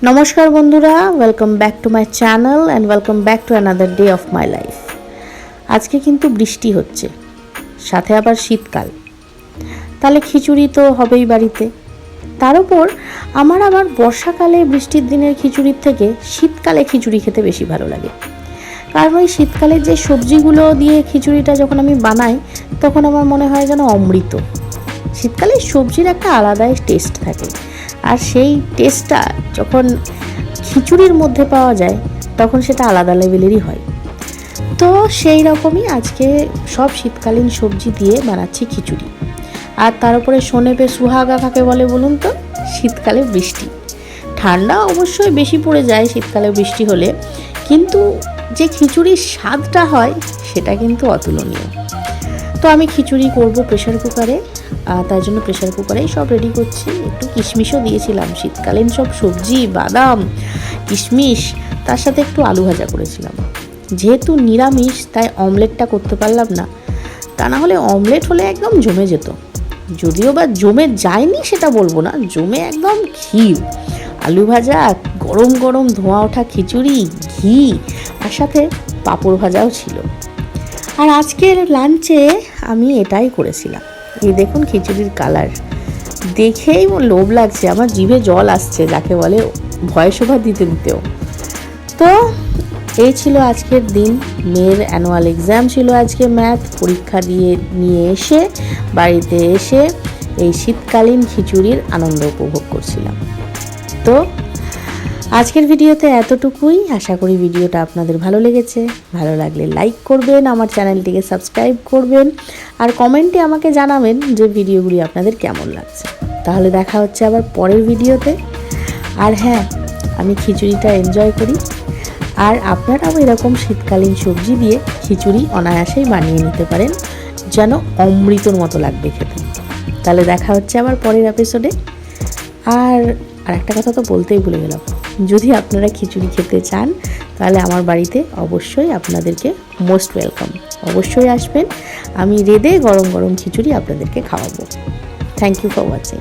নমস্কার বন্ধুরা, welcome back to my channel and welcome back to another day of my life. আজকে কিন্তু বৃষ্টি হচ্ছে, সাথে আবার শীতকাল, তাহলে খিচুড়ি তো হবেই বাড়িতে। তার উপর আমার আবার বর্ষাকালে বৃষ্টির দিনের খিচুড়ির থেকে শীতকালে খিচুড়ি খেতে বেশি ভালো লাগে। কারণ ওই শীতকালে যে সবজিগুলো দিয়ে খিচুড়িটা যখন আমি বানাই তখন আমার মনে হয় যেন অমৃত। শীতকালে সবজির একটা আলাদাই টেস্ট থাকে, আর সেই টেস্টটা যখন খিচুড়ির মধ্যে পাওয়া যায় তখন সেটা আলাদা লেভেলেরই হয়। তো সেই রকমই আজকে সব শীতকালীন সবজি দিয়ে বানাচ্ছি খিচুড়ি। আর তার উপরে শোনেপে সুহাগা কাকে বলে বলুন তো? শীতকালে বৃষ্টি। ঠান্ডা অবশ্যই বেশি পড়ে যায় শীতকালে বৃষ্টি হলে, কিন্তু যে খিচুড়ির স্বাদটা হয় সেটা কিন্তু অতুলনীয়। তো আমি খিচুড়ি করব প্রেশার কুকারে, তার জন্য প্রেশার কুকারেই সব রেডি করছি। একটু কিশমিশও দিয়েছিলাম, শীতকালীন সব সবজি, বাদাম, কিশমিশ, তার সাথে একটু আলু ভাজা করেছিলাম। যেহেতু নিরামিষ তাই অমলেটটা করতে পারলাম না, তা না হলে অমলেট হলে একদম জমে যেত। যদিও বা জমে যায়নি সেটা বলবো না, জমে একদম ক্ষীর। আলু ভাজা, গরম গরম ধোঁয়া ওঠা খিচুড়ি, ঘি, আর সাথে পাঁপড় ভাজাও ছিল। আর আজকের লাঞ্চে আমি এটাই করেছিলাম। এই দেখুন খিচুড়ির কালার দেখেই লোভ লাগছে, আমার জিভে জল আসছে, যাকে বলে ভয়েস ওভার দিতে দিতেও। তো এই ছিল আজকের দিন। মেয়ের অ্যানুয়াল এক্সাম ছিল আজকে, ম্যাথ পরীক্ষা দিয়ে নিয়ে এসে বাড়িতে এসে এই শীতকালীন খিচুড়ির আনন্দ উপভোগ করছিলাম। তো আজকের ভিডিওতে এতটুকুই। আশা করি ভিডিওটা আপনাদের ভালো লেগেছে। ভালো লাগলে লাইক করবেন, আমার চ্যানেলটিকে সাবস্ক্রাইব করবেন, আর কমেন্টে আমাকে জানাবেন যে ভিডিওগুলি আপনাদের কেমন লাগছে। তাহলে দেখা হচ্ছে আবার পরের ভিডিওতে। আর হ্যাঁ, আমি খিচুড়িটা এনজয় করি, আর আপনারাও এরকম শীতকালীন সবজি দিয়ে খিচুড়ি অনায়াসেই বানিয়ে নিতে পারেন, যেন অমৃতর মতো লাগবে খেতে। তাহলে দেখা হচ্ছে আবার পরের এপিসোডে। আর একটা কথা তো বলতেই ভুলে গেলাম, যদি আপনারা খিচুড়ি খেতে চান তাহলে আমার বাড়িতে অবশ্যই আপনাদেরকে মোস্ট ওয়েলকাম। অবশ্যই আসবেন, আমি রেঁধে গরম গরম খিচুড়ি আপনাদেরকে খাওয়াবো। Thank you for watching.